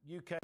UK.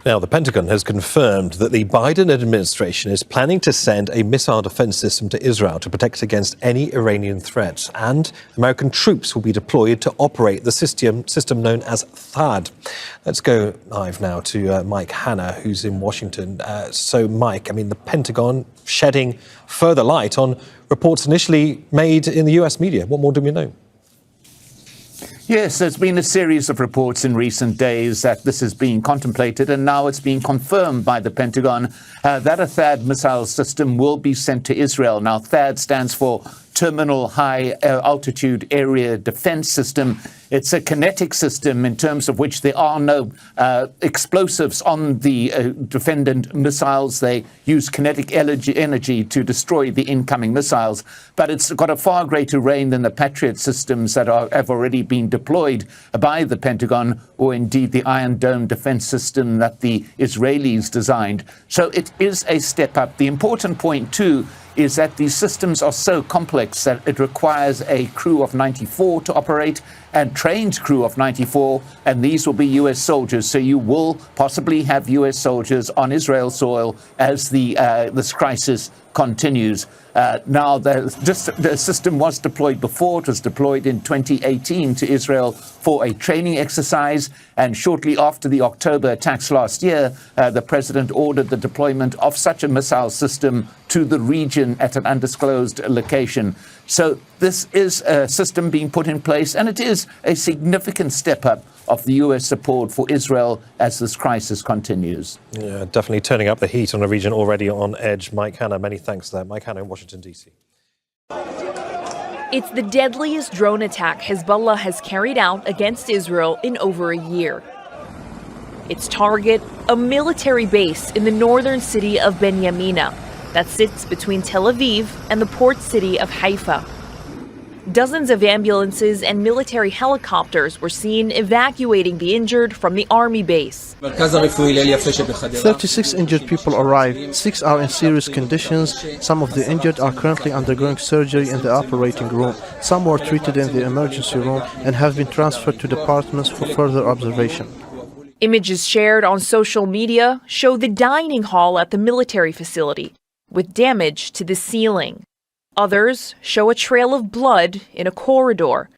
Now, the Pentagon has confirmed that the Biden administration is planning to send a missile defense system to Israel to protect against any Iranian threats, and American troops will be deployed to operate the system known as THAAD. Let's go live now to Mike Hanna, who's in Washington. So, Mike, I mean, the Pentagon shedding further light on reports initially made in the US media. What more do we know? Yes, there's been a series of reports in recent days that this is being contemplated, and now it's being confirmed by the Pentagon that a THAAD missile system will be sent to Israel. Now, THAAD stands for Terminal High Altitude Area Defense System. It's a kinetic system in terms of which there are no explosives on the defendant missiles. They use kinetic energy to destroy the incoming missiles. But it's got a far greater range than the Patriot systems that have already been deployed by the Pentagon, or indeed the Iron Dome defense system that the Israelis designed. So it is a step up. The important point, too, is that these systems are so complex that it requires a crew of 94 to operate, and trained crew of 94, and these will be U.S. soldiers. So you will possibly have U.S. soldiers on Israel soil as this crisis continues. Now, the system was deployed before. It was deployed in 2018 to Israel for a training exercise. And shortly after the October attacks last year, the president ordered the deployment of such a missile system to the region at an undisclosed location. So this is a system being put in place, and it is a significant step up of the U.S. support for Israel as this crisis continues. Yeah, definitely turning up the heat on a region already on edge. Mike Hanna, many thanks there. Mike Hanna in Washington, D.C. It's the deadliest drone attack Hezbollah has carried out against Israel in over a year. Its target, a military base in the northern city of Benyamina that sits between Tel Aviv and the port city of Haifa. Dozens of ambulances and military helicopters were seen evacuating the injured from the army base. 36 injured people arrived. 6 are in serious conditions. Some of the injured are currently undergoing surgery in the operating room. Some were treated in the emergency room and have been transferred to departments for further observation. Images shared on social media show the dining hall at the military facility, with damage to the ceiling. Others show a trail of blood in a corridor.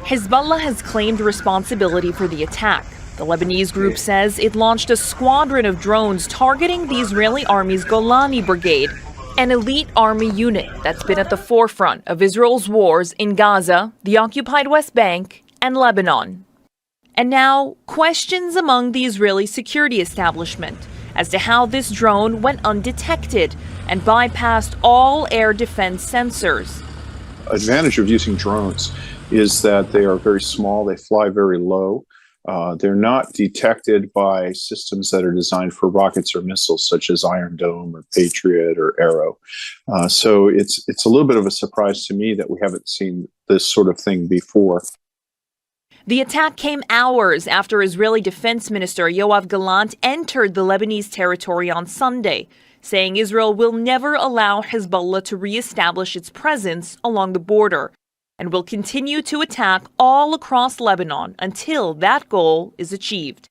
Hezbollah has claimed responsibility for the attack. The Lebanese group says it launched a squadron of drones targeting the Israeli army's Golani brigade An elite army unit that's been at the forefront of Israel's wars in Gaza, the occupied West Bank, and Lebanon. And now, questions among the Israeli security establishment as to how this drone went undetected and bypassed all air defense sensors. Advantage of using drones is that they are very small, they fly very low. They're not detected by systems that are designed for rockets or missiles, such as Iron Dome or Patriot or Arrow. So it's a little bit of a surprise to me that we haven't seen this sort of thing before. The attack came hours after Israeli Defense Minister Yoav Gallant entered the Lebanese territory on Sunday, saying Israel will never allow Hezbollah to reestablish its presence along the border and will continue to attack all across Lebanon until that goal is achieved.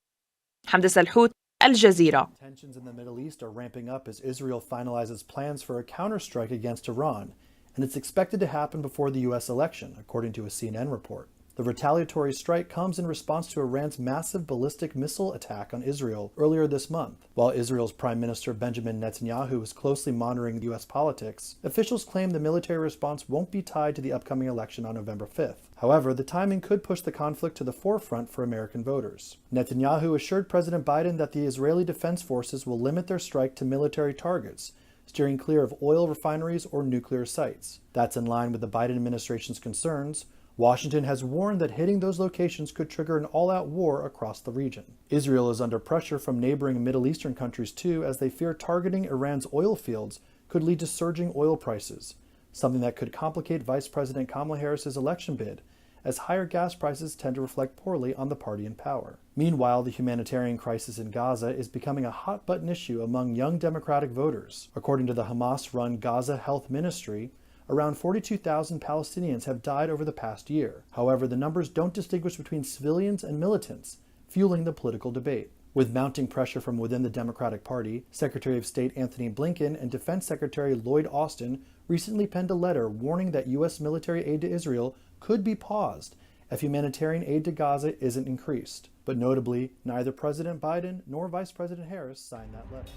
Hamda Salhout, Al Jazeera. Tensions in the Middle East are ramping up as Israel finalizes plans for a counterstrike against Iran, and it's expected to happen before the U.S. election, according to a CNN report. The retaliatory strike comes in response to Iran's massive ballistic missile attack on Israel earlier this month. While Israel's Prime Minister Benjamin Netanyahu is closely monitoring U.S. politics, officials claim the military response won't be tied to the upcoming election on November 5th. However, the timing could push the conflict to the forefront for American voters. Netanyahu assured President Biden that the Israeli Defense Forces will limit their strike to military targets, steering clear of oil refineries or nuclear sites. That's in line with the Biden administration's concerns. Washington has warned that hitting those locations could trigger an all-out war across the region. Israel is under pressure from neighboring Middle Eastern countries too, as they fear targeting Iran's oil fields could lead to surging oil prices, something that could complicate Vice President Kamala Harris's election bid, as higher gas prices tend to reflect poorly on the party in power. Meanwhile, the humanitarian crisis in Gaza is becoming a hot-button issue among young Democratic voters. According to the Hamas-run Gaza Health Ministry, around 42,000 Palestinians have died over the past year. However, the numbers don't distinguish between civilians and militants, fueling the political debate. With mounting pressure from within the Democratic Party, Secretary of State Anthony Blinken and Defense Secretary Lloyd Austin recently penned a letter warning that U.S. military aid to Israel could be paused if humanitarian aid to Gaza isn't increased. But notably, neither President Biden nor Vice President Harris signed that letter.